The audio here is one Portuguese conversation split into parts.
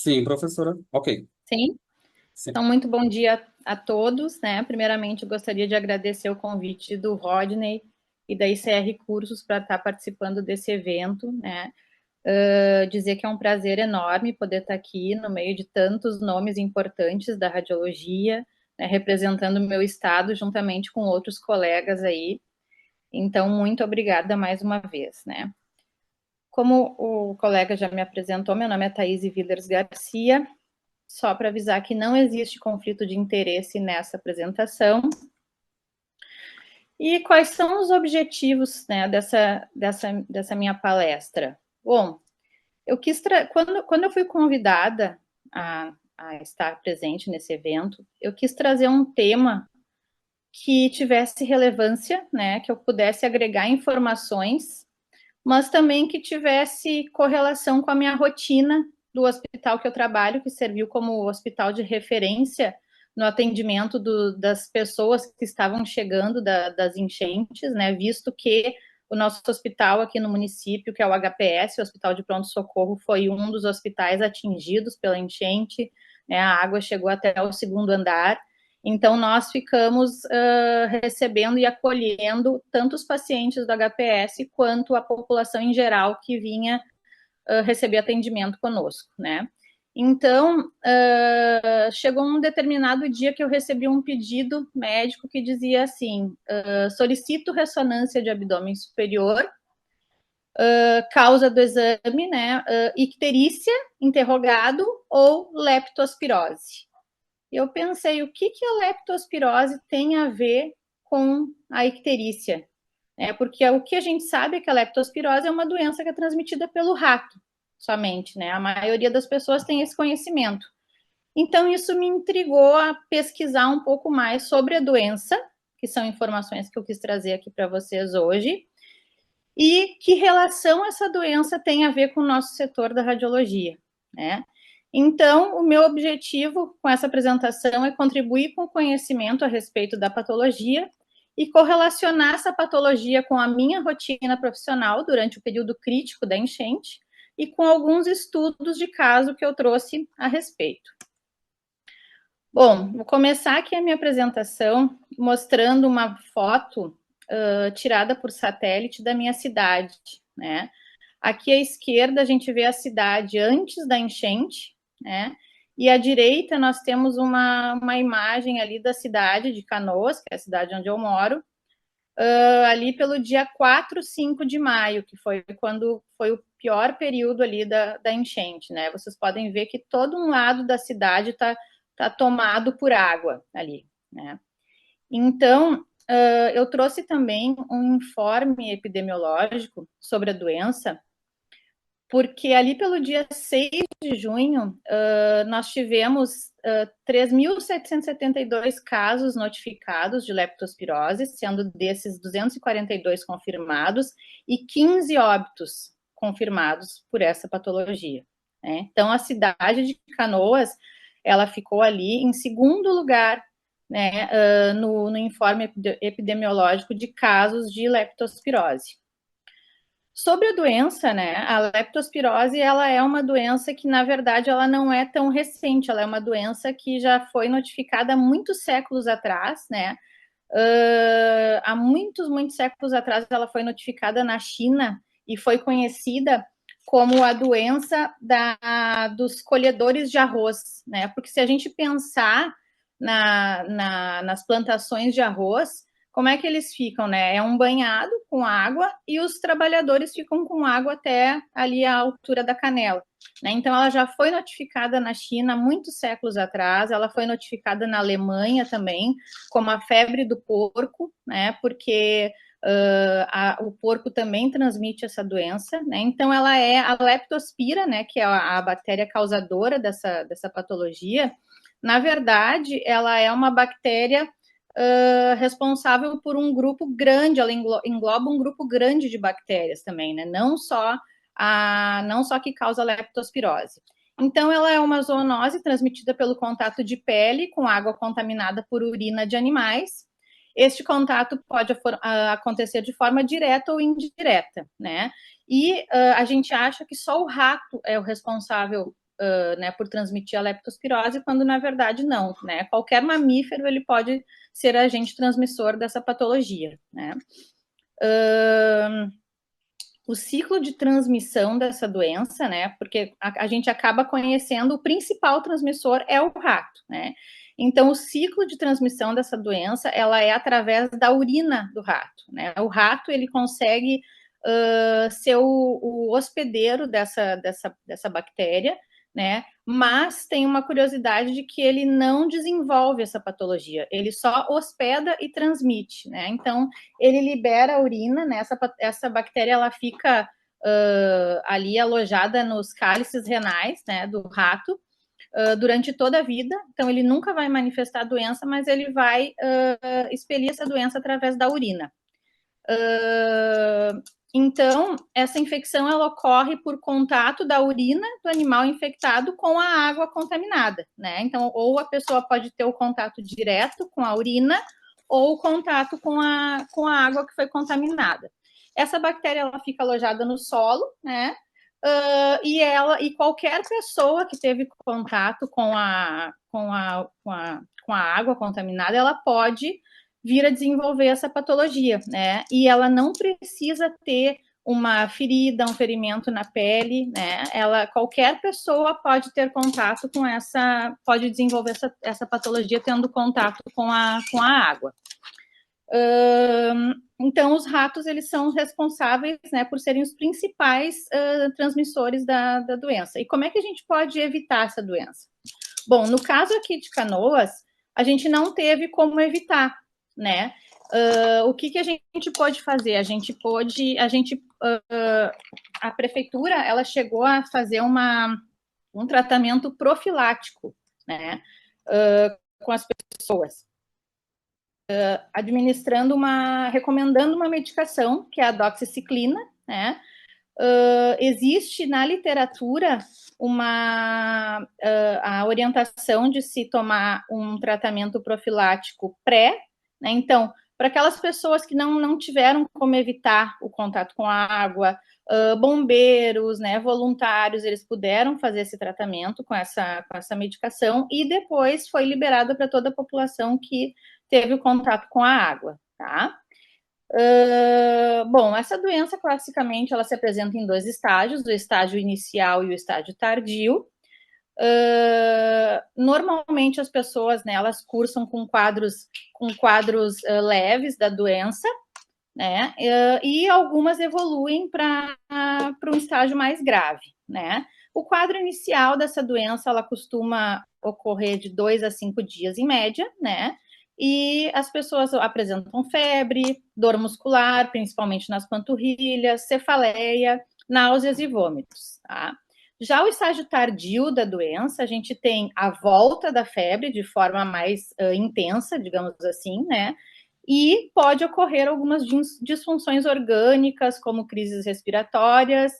Sim, professora. Ok. Sim? Sim. Então, muito bom dia a todos, né? Primeiramente, eu gostaria de agradecer o convite do Rodney e da ICR Cursos para estar participando desse evento, né? Dizer que é um prazer enorme poder estar aqui no meio de tantos nomes importantes da radiologia, né, representando o meu estado juntamente com outros colegas aí. Então, muito obrigada mais uma vez, né? Como o colega já me apresentou, meu nome é Thaís Villers Garcia, só para avisar que não existe conflito de interesse nessa apresentação. E quais são os objetivos, né, dessa minha palestra? Bom, eu quis quando eu fui convidada a estar presente nesse evento, eu quis trazer um tema que tivesse relevância, né, que eu pudesse agregar informações, mas também que tivesse correlação com a minha rotina do hospital que eu trabalho, que serviu como hospital de referência no atendimento das pessoas que estavam chegando das enchentes, né? Visto que o nosso hospital aqui no município, que é o HPS, o Hospital de Pronto Socorro, foi um dos hospitais atingidos pela enchente, né? A água chegou até o segundo andar. Então, nós ficamos recebendo e acolhendo tanto os pacientes do HPS quanto a população em geral que vinha receber atendimento conosco, né? Então, chegou um determinado dia que eu recebi um pedido médico que dizia assim: solicito ressonância de abdômen superior, causa do exame, né? Icterícia, interrogado, ou leptospirose. Eu pensei, o que a leptospirose tem a ver com a icterícia? Porque o que a gente sabe é que a leptospirose é uma doença que é transmitida pelo rato, somente, né? A maioria das pessoas tem esse conhecimento. Então, isso me intrigou a pesquisar um pouco mais sobre a doença, que são informações que eu quis trazer aqui para vocês hoje, e que relação essa doença tem a ver com o nosso setor da radiologia, né? Então, o meu objetivo com essa apresentação é contribuir com o conhecimento a respeito da patologia e correlacionar essa patologia com a minha rotina profissional durante o período crítico da enchente e com alguns estudos de caso que eu trouxe a respeito. Bom, vou começar aqui a minha apresentação mostrando uma foto tirada por satélite da minha cidade, né? Aqui à esquerda a gente vê a cidade antes da enchente, né? E à direita nós temos uma imagem ali da cidade de Canoas, que é a cidade onde eu moro, ali pelo dia 4, 5 de maio, que foi quando foi o pior período ali da enchente, né? Vocês podem ver que todo um lado da cidade tá tomado por água ali, né? Então, eu trouxe também um informe epidemiológico sobre a doença, porque ali pelo dia 6 de junho, nós tivemos 3.772 casos notificados de leptospirose, sendo desses 242 confirmados e 15 óbitos confirmados por essa patologia, né? Então, a cidade de Canoas, ela ficou ali em segundo lugar, né, no informe epidemiológico de casos de leptospirose. Sobre a doença, né, a leptospirose, ela é uma doença que, na verdade, ela não é tão recente, ela é uma doença que já foi notificada há muitos séculos atrás, né, há muitos séculos atrás ela foi notificada na China e foi conhecida como a doença dos colhedores de arroz, né, porque se a gente pensar nas plantações de arroz, como é que eles ficam, né? É um banhado com água e os trabalhadores ficam com água até ali a altura da canela, né? Então, ela já foi notificada na China muitos séculos atrás, ela foi notificada na Alemanha também, como a febre do porco, né? Porque o porco também transmite essa doença, né? Então, ela é a leptospira, né? Que é a bactéria causadora dessa patologia. Na verdade, ela é uma bactéria responsável por um grupo grande, ela engloba um grupo grande de bactérias também, né? Não só que causa leptospirose. Então, ela é uma zoonose transmitida pelo contato de pele com água contaminada por urina de animais. Este contato pode acontecer de forma direta ou indireta, né? E a gente acha que só o rato é o responsável né, por transmitir a leptospirose, quando na verdade não, né? Qualquer mamífero ele pode ser agente transmissor dessa patologia, né? O ciclo de transmissão dessa doença, né? Porque a gente acaba conhecendo o principal transmissor é o rato, né? Então, o ciclo de transmissão dessa doença, ela é através da urina do rato, né? O rato, ele consegue ser o hospedeiro dessa bactéria, né? Mas tem uma curiosidade de que ele não desenvolve essa patologia, ele só hospeda e transmite, né? Então, ele libera a urina, né? Essa bactéria, ela fica ali alojada nos cálices renais, né, do rato, durante toda a vida. Então, ele nunca vai manifestar a doença, mas ele vai expelir essa doença através da urina. Então, essa infecção ela ocorre por contato da urina do animal infectado com a água contaminada, né? Então, ou a pessoa pode ter o contato direto com a urina ou o contato com a água que foi contaminada. Essa bactéria ela fica alojada no solo, né? E qualquer pessoa que teve contato com a água contaminada, ela pode vir a desenvolver essa patologia, né? E ela não precisa ter uma ferida, um ferimento na pele, né? Qualquer pessoa pode ter contato com pode desenvolver essa patologia tendo contato com a água. Então, os ratos, eles são responsáveis, né, por serem os principais transmissores da doença. E como é que a gente pode evitar essa doença? Bom, no caso aqui de Canoas, a gente não teve como evitar, né? O que a gente pode fazer? A prefeitura, ela chegou a fazer um tratamento profilático, né, com as pessoas, recomendando uma medicação, que é a doxiciclina, né? Existe na literatura a orientação de se tomar um tratamento profilático né? Então, para aquelas pessoas que não tiveram como evitar o contato com a água, bombeiros, né, voluntários, eles puderam fazer esse tratamento com essa medicação e depois foi liberado para toda a população que teve o contato com a água, tá? Bom, essa doença, classicamente, ela se apresenta em dois estágios, o estágio inicial e o estágio tardio. Normalmente, as pessoas, né, elas cursam com quadros leves da doença, né, e algumas evoluem para um estágio mais grave, né. O quadro inicial dessa doença, ela costuma ocorrer de 2 a 5 dias em média, né, e as pessoas apresentam febre, dor muscular, principalmente nas panturrilhas, cefaleia, náuseas e vômitos, tá? Já o estágio tardio da doença, a gente tem a volta da febre de forma mais intensa, digamos assim, né? E pode ocorrer algumas disfunções orgânicas, como crises respiratórias,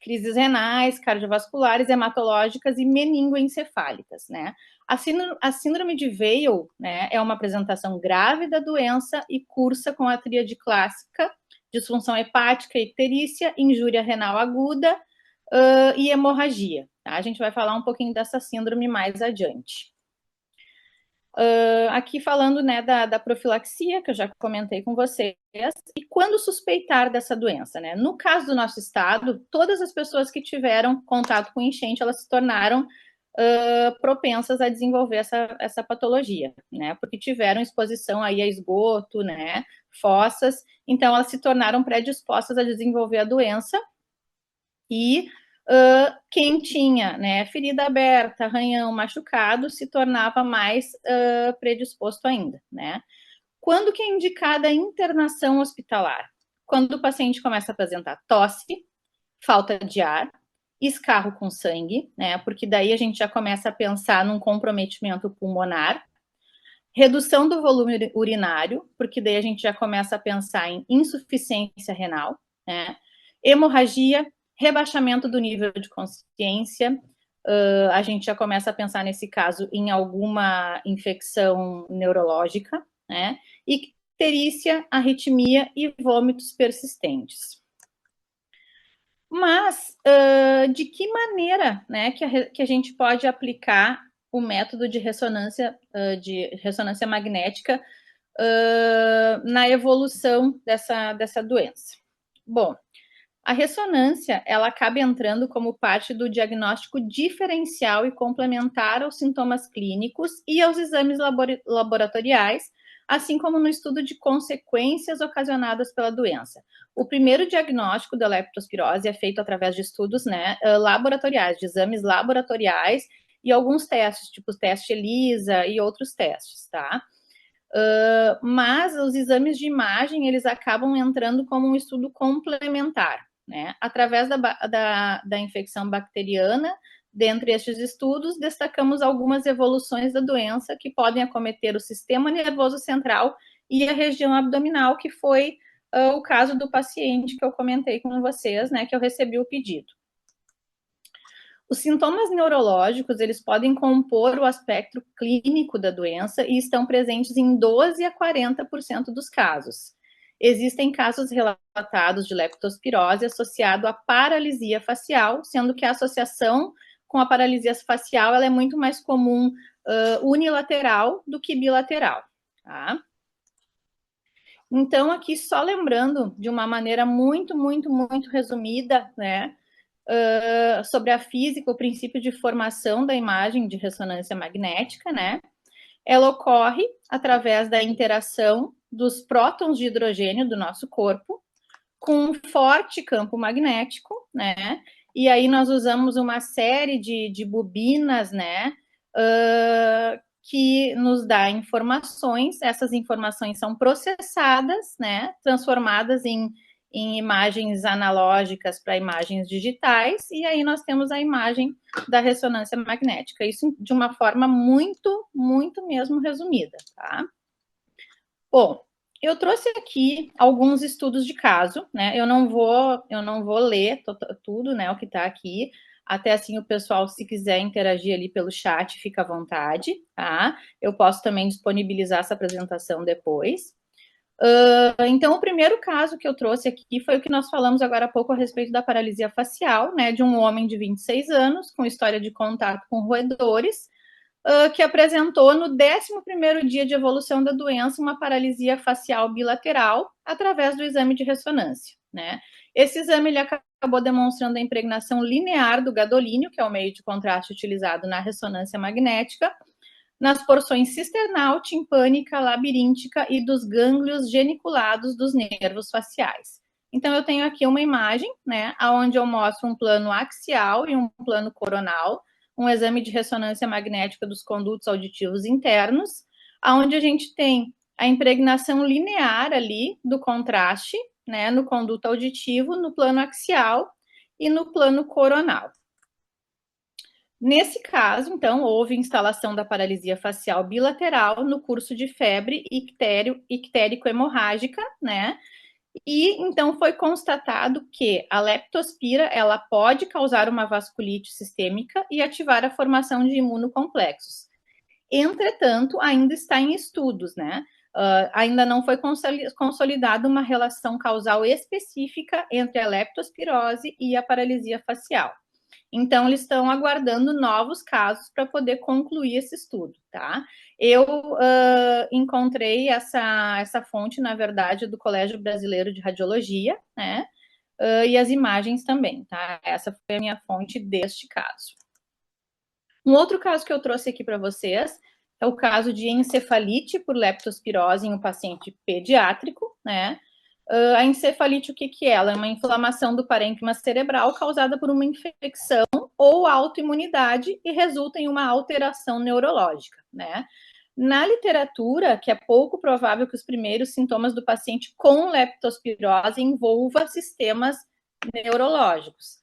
crises renais, cardiovasculares, hematológicas e meningoencefálicas, né? A síndrome de Weil, né, é uma apresentação grave da doença e cursa com a tríade clássica, disfunção hepática, icterícia, injúria renal aguda e hemorragia. Tá? A gente vai falar um pouquinho dessa síndrome mais adiante. Aqui falando, né, da profilaxia, que eu já comentei com vocês, e quando suspeitar dessa doença, né? No caso do nosso estado, todas as pessoas que tiveram contato com enchente, elas se tornaram propensas a desenvolver essa patologia, né? Porque tiveram exposição aí a esgoto, né? Fossas, então elas se tornaram predispostas a desenvolver a doença e quem tinha, né, ferida aberta, arranhão, machucado, se tornava mais predisposto ainda, né? Quando que é indicada a internação hospitalar? Quando o paciente começa a apresentar tosse, falta de ar, escarro com sangue, né? Porque daí a gente já começa a pensar num comprometimento pulmonar, redução do volume urinário, porque daí a gente já começa a pensar em insuficiência renal, né? Hemorragia, rebaixamento do nível de consciência, a gente já começa a pensar nesse caso em alguma infecção neurológica, né? Icterícia, arritmia e vômitos persistentes. Mas, de que maneira, né, que a gente pode aplicar o método de ressonância magnética na evolução dessa doença? Bom, a ressonância, ela acaba entrando como parte do diagnóstico diferencial e complementar aos sintomas clínicos e aos exames laboratoriais, assim como no estudo de consequências ocasionadas pela doença. O primeiro diagnóstico da leptospirose é feito através de estudos, né, laboratoriais, de exames laboratoriais e alguns testes, tipo o teste ELISA e outros testes, tá? Mas os exames de imagem, eles acabam entrando como um estudo complementar, né? Através da infecção bacteriana, dentre estes estudos, destacamos algumas evoluções da doença que podem acometer o sistema nervoso central e a região abdominal, que foi o caso do paciente que eu comentei com vocês, né, que eu recebi o pedido. Os sintomas neurológicos, eles podem compor o aspecto clínico da doença e estão presentes em 12 a 40% dos casos. Existem casos relatados de leptospirose associado à paralisia facial, sendo que a associação com a paralisia facial ela é muito mais comum unilateral do que bilateral, tá? Então, aqui só lembrando de uma maneira muito resumida, né, sobre a física, o princípio de formação da imagem de ressonância magnética, né? Ela ocorre através da interação dos prótons de hidrogênio do nosso corpo com um forte campo magnético, né? E aí nós usamos uma série de bobinas, né? Que nos dá informações, essas informações são processadas, né? Transformadas em imagens analógicas para imagens digitais, e aí nós temos a imagem da ressonância magnética. Isso de uma forma muito mesmo resumida, tá? Bom, eu trouxe aqui alguns estudos de caso, né? Eu não vou ler tudo, né, o que está aqui. Até assim o pessoal, se quiser interagir ali pelo chat, fica à vontade, tá? Eu posso também disponibilizar essa apresentação depois. Então, o primeiro caso que eu trouxe aqui foi o que nós falamos agora há pouco a respeito da paralisia facial, né, de um homem de 26 anos, com história de contato com roedores, que apresentou no 11º dia de evolução da doença uma paralisia facial bilateral através do exame de ressonância, né? Esse exame ele acabou demonstrando a impregnação linear do gadolínio, que é o meio de contraste utilizado na ressonância magnética, nas porções cisternal, timpânica, labiríntica e dos gânglios geniculados dos nervos faciais. Então, eu tenho aqui uma imagem, né, onde eu mostro um plano axial e um plano coronal, um exame de ressonância magnética dos condutos auditivos internos, onde a gente tem a impregnação linear ali do contraste, né, no conduto auditivo, no plano axial e no plano coronal. Nesse caso, então, houve instalação da paralisia facial bilateral no curso de febre ictérico-hemorrágica, né? E então foi constatado que a leptospira ela pode causar uma vasculite sistêmica e ativar a formação de imunocomplexos. Entretanto, ainda está em estudos, né? Ainda não foi consolidada uma relação causal específica entre a leptospirose e a paralisia facial. Então, eles estão aguardando novos casos para poder concluir esse estudo, tá? Eu encontrei essa fonte, na verdade, do Colégio Brasileiro de Radiologia, né? E as imagens também, tá? Essa foi a minha fonte deste caso. Um outro caso que eu trouxe aqui para vocês é o caso de encefalite por leptospirose em um paciente pediátrico, né? A encefalite, o que é? Ela é uma inflamação do parênquima cerebral causada por uma infecção ou autoimunidade e resulta em uma alteração neurológica, né? Na literatura, que é pouco provável que os primeiros sintomas do paciente com leptospirose envolvam sistemas neurológicos.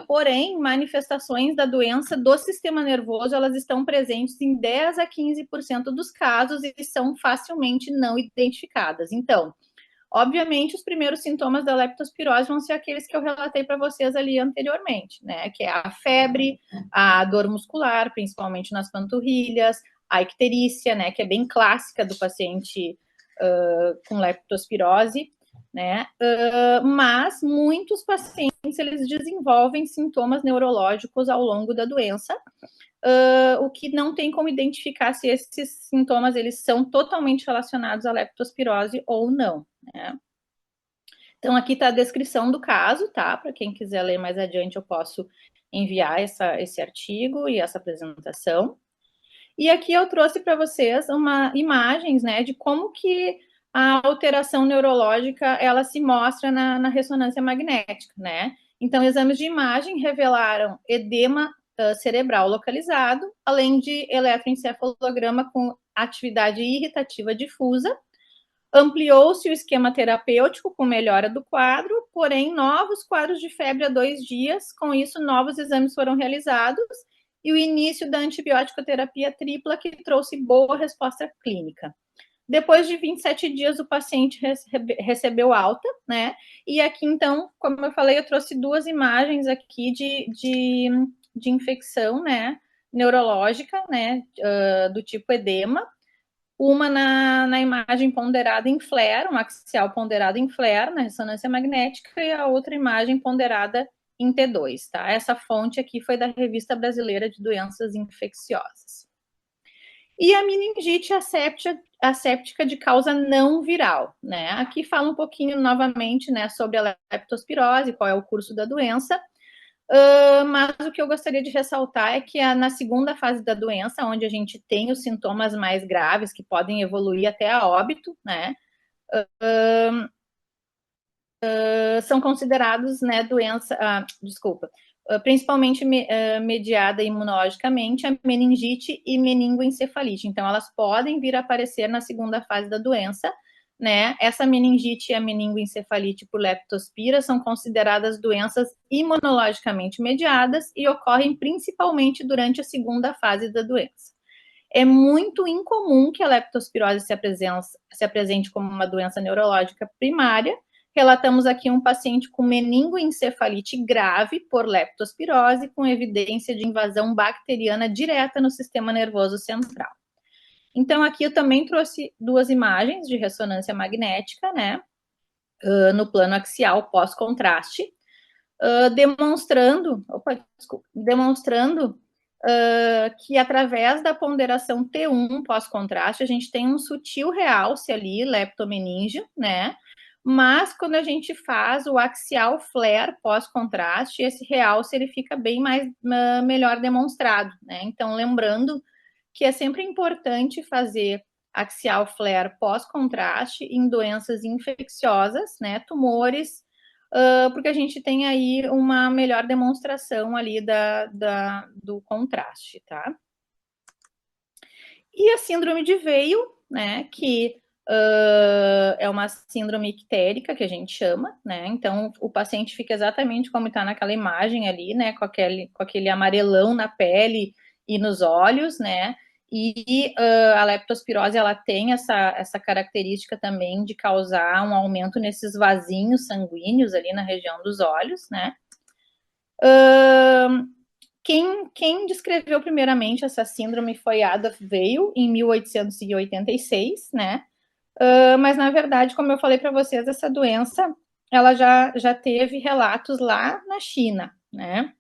Porém, manifestações da doença do sistema nervoso, elas estão presentes em 10 a 15% dos casos e são facilmente não identificadas. Então, obviamente, os primeiros sintomas da leptospirose vão ser aqueles que eu relatei para vocês ali anteriormente, né? Que é a febre, a dor muscular, principalmente nas panturrilhas, a icterícia, né? Que é bem clássica do paciente com leptospirose, né? Mas muitos pacientes, eles desenvolvem sintomas neurológicos ao longo da doença, o que não tem como identificar se esses sintomas, eles são totalmente relacionados à leptospirose ou não, né? Então, aqui está a descrição do caso, tá? Para quem quiser ler mais adiante, eu posso enviar esse artigo e essa apresentação. E aqui eu trouxe para vocês imagens, né, de como que a alteração neurológica, ela se mostra na ressonância magnética, né? Então, exames de imagem revelaram edema cerebral localizado, além de eletroencefalograma com atividade irritativa difusa. Ampliou-se o esquema terapêutico com melhora do quadro, porém, novos quadros de febre há 2 dias. Com isso, novos exames foram realizados e o início da antibiótico-terapia tripla, que trouxe boa resposta clínica. Depois de 27 dias, o paciente recebeu alta, né? E aqui, então, como eu falei, eu trouxe 2 imagens aqui de infecção, né? Neurológica, né? Do tipo edema. Uma na imagem ponderada em flare, um axial ponderado em flare, na ressonância magnética, e a outra imagem ponderada em T2, tá? Essa fonte aqui foi da Revista Brasileira de Doenças Infecciosas. E a meningite asséptica de causa não viral, né? Aqui fala um pouquinho novamente, né, sobre a leptospirose, qual é o curso da doença. Mas o que eu gostaria de ressaltar é que na segunda fase da doença, onde a gente tem os sintomas mais graves, que podem evoluir até a óbito, né, são considerados, né, principalmente mediada imunologicamente, a meningite e meningoencefalite. Então, elas podem vir a aparecer na segunda fase da doença, né? Essa meningite e a meningoencefalite por leptospira são consideradas doenças imunologicamente mediadas e ocorrem principalmente durante a segunda fase da doença. É muito incomum que a leptospirose se apresente como uma doença neurológica primária. Relatamos aqui um paciente com meningoencefalite grave por leptospirose, com evidência de invasão bacteriana direta no sistema nervoso central. Então, aqui eu também trouxe 2 imagens de ressonância magnética, né, no plano axial pós-contraste, demonstrando que através da ponderação T1 pós-contraste, a gente tem um sutil realce ali, leptomeníngeo, né? Mas quando a gente faz o axial flare pós-contraste, esse realce ele fica bem mais melhor demonstrado, né? Então, lembrando que é sempre importante fazer axial flare pós-contraste em doenças infecciosas, né? Tumores, porque a gente tem aí uma melhor demonstração ali do contraste, tá? E a síndrome de Veil, né, que é uma síndrome ictérica, que a gente chama, né, então o paciente fica exatamente como está naquela imagem ali, né, com aquele amarelão na pele e nos olhos, né, e a leptospirose, ela tem essa característica também de causar um aumento nesses vasinhos sanguíneos ali na região dos olhos, né. Quem descreveu primeiramente essa síndrome foi Adolf Weil, em 1886, né, mas na verdade, como eu falei para vocês, essa doença, ela já teve relatos lá na China, né.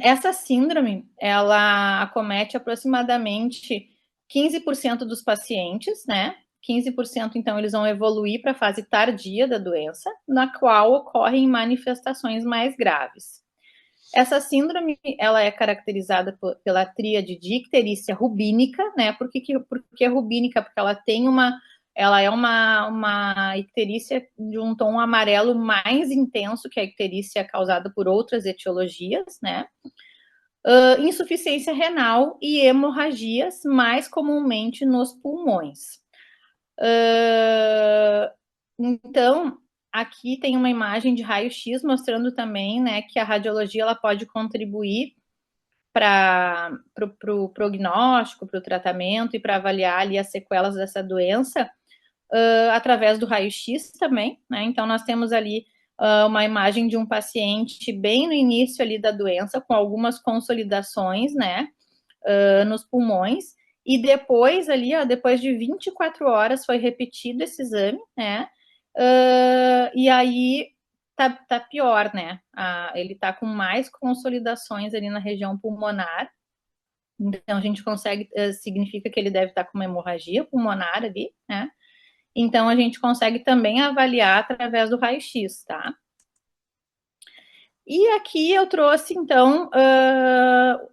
Essa síndrome, ela acomete aproximadamente 15% dos pacientes, né? 15%, então, eles vão evoluir para a fase tardia da doença, na qual ocorrem manifestações mais graves. Essa síndrome, ela é caracterizada pela tríade de icterícia rubínica, né? Por que rubínica? Porque ela é uma icterícia de um tom amarelo mais intenso que a icterícia causada por outras etiologias, né? Insuficiência renal e hemorragias, mais comumente nos pulmões. Então, aqui tem uma imagem de raio-x mostrando também, né, que a radiologia ela pode contribuir para o prognóstico, para o tratamento e para avaliar ali as sequelas dessa doença através do raio-x também, né? Então, nós temos ali uma imagem de um paciente bem no início ali da doença, com algumas consolidações, né, nos pulmões, e depois ali, ó, depois de 24 horas foi repetido esse exame, né? E aí tá pior, né? Ele tá com mais consolidações ali na região pulmonar, então a gente consegue, significa que ele deve estar com uma hemorragia pulmonar ali, né? Então a gente consegue também avaliar através do raio-x, tá? E aqui eu trouxe, então,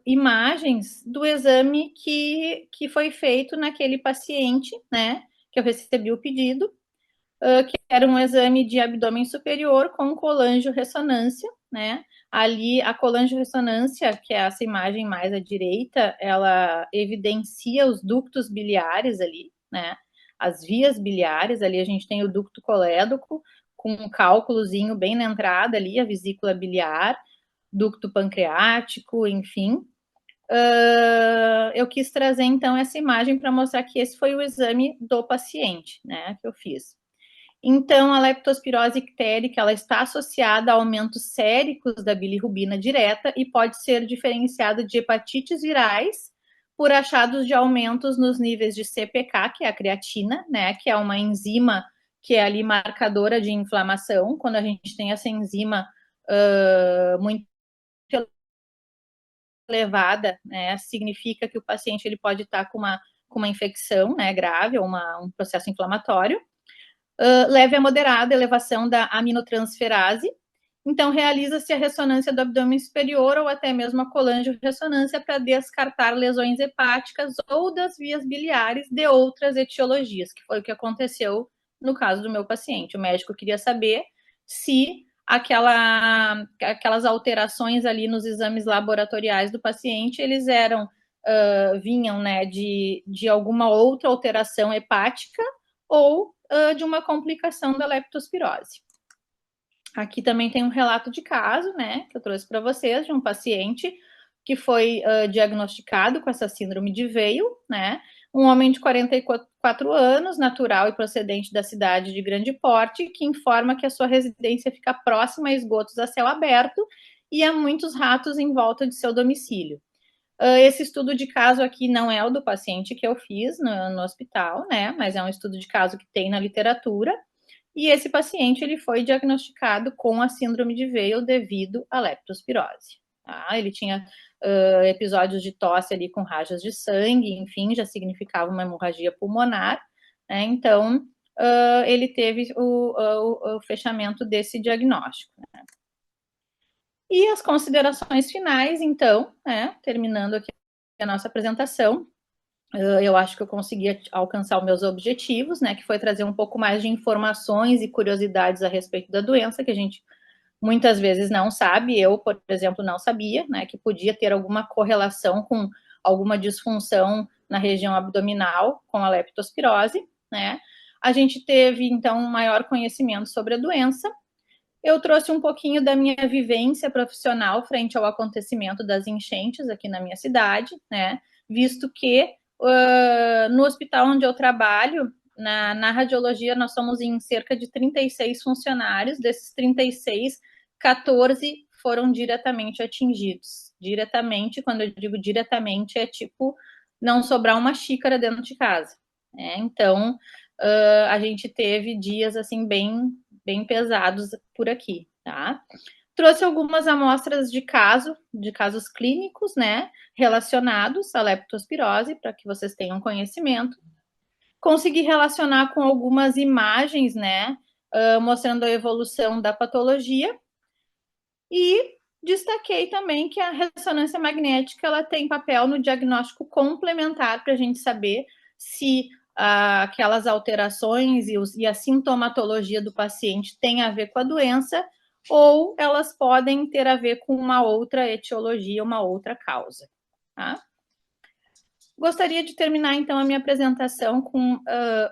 imagens do exame que foi feito naquele paciente, né? Que eu recebi o pedido, que era um exame de abdômen superior com colangio-ressonância, né? Ali, a colangio-ressonância, que é essa imagem mais à direita, ela evidencia os ductos biliares ali, né? As vias biliares, ali a gente tem o ducto colédoco, com um cálculozinho bem na entrada ali, a vesícula biliar, ducto pancreático, enfim. Eu quis trazer, então, essa imagem para mostrar que esse foi o exame do paciente, né, que eu fiz. Então, a leptospirose ictérica, ela está associada a aumentos séricos da bilirrubina direta e pode ser diferenciada de hepatites virais por achados de aumentos nos níveis de CPK, que é a creatina, né, que é uma enzima que é ali marcadora de inflamação. Quando a gente tem essa enzima muito elevada, né, significa que o paciente ele pode estar com uma infecção, né, grave ou um processo inflamatório. Leve a moderada elevação da aminotransferase. Então, realiza-se a ressonância do abdômen superior ou até mesmo a colangio-ressonância para descartar lesões hepáticas ou das vias biliares de outras etiologias, que foi o que aconteceu no caso do meu paciente. O médico queria saber se aquelas alterações ali nos exames laboratoriais do paciente, eles vinham, né, de alguma outra alteração hepática ou de uma complicação da leptospirose. Aqui também tem um relato de caso, né, que eu trouxe para vocês, de um paciente que foi diagnosticado com essa síndrome de Weil, né, um homem de 44 anos, natural e procedente da cidade de grande porte, que informa que a sua residência fica próxima a esgotos a céu aberto e há muitos ratos em volta de seu domicílio. Esse estudo de caso aqui não é o do paciente que eu fiz no hospital, né, mas é um estudo de caso que tem na literatura, e esse paciente ele foi diagnosticado com a síndrome de Weil devido à leptospirose. Tá? Ele tinha episódios de tosse ali com rajas de sangue, enfim, já significava uma hemorragia pulmonar, né? Então, ele teve o fechamento desse diagnóstico. Né? E as considerações finais, então, né, terminando aqui a nossa apresentação, eu acho que eu consegui alcançar os meus objetivos, né, que foi trazer um pouco mais de informações e curiosidades a respeito da doença, que a gente muitas vezes não sabe. Eu, por exemplo, não sabia, né, que podia ter alguma correlação com alguma disfunção na região abdominal com a leptospirose, né. A gente teve, então, um maior conhecimento sobre a doença. Eu trouxe um pouquinho da minha vivência profissional frente ao acontecimento das enchentes aqui na minha cidade, né, visto que no hospital onde eu trabalho, na radiologia, nós somos em cerca de 36 funcionários. Desses 36, 14 foram diretamente atingidos. Diretamente, quando eu digo diretamente, é tipo não sobrar uma xícara dentro de casa. Né? Então, a gente teve dias assim bem pesados por aqui, tá? Trouxe algumas amostras de casos clínicos, né, relacionados à leptospirose, para que vocês tenham conhecimento. Consegui relacionar com algumas imagens, né, mostrando a evolução da patologia. E destaquei também que a ressonância magnética ela tem papel no diagnóstico complementar para a gente saber se aquelas alterações e a sintomatologia do paciente tem a ver com a doença ou elas podem ter a ver com uma outra etiologia, uma outra causa. Tá? Gostaria de terminar, então, a minha apresentação com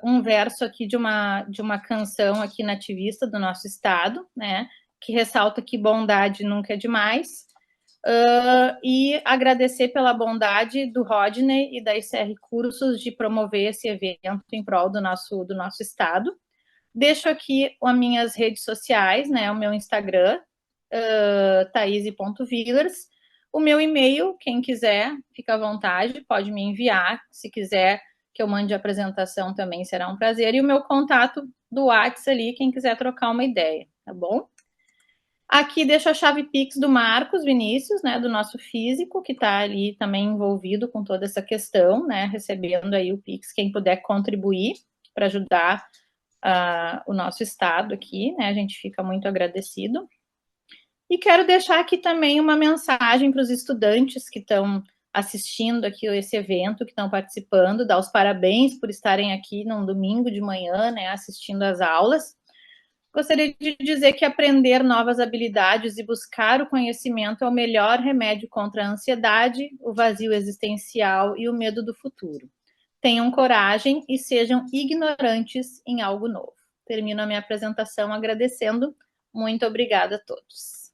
um verso aqui de uma canção aqui nativista do nosso estado, né, que ressalta que bondade nunca é demais, e agradecer pela bondade do Rodney e da ICR Cursos de promover esse evento em prol do nosso estado. Deixo aqui as minhas redes sociais, né, o meu Instagram, thaise.villers, O meu e-mail, quem quiser, fica à vontade, pode me enviar. Se quiser que eu mande a apresentação também será um prazer. E o meu contato do WhatsApp ali, quem quiser trocar uma ideia, tá bom? Aqui deixo a chave Pix do Marcos Vinícius, né, do nosso físico, que está ali também envolvido com toda essa questão, né, recebendo aí o Pix, quem puder contribuir para ajudar o nosso estado aqui, né, a gente fica muito agradecido. E quero deixar aqui também uma mensagem para os estudantes que estão assistindo aqui esse evento, que estão participando, dar os parabéns por estarem aqui num domingo de manhã, né, assistindo às aulas. Gostaria de dizer que aprender novas habilidades e buscar o conhecimento é o melhor remédio contra a ansiedade, o vazio existencial e o medo do futuro. Tenham coragem e sejam ignorantes em algo novo. Termino a minha apresentação agradecendo. Muito obrigada a todos.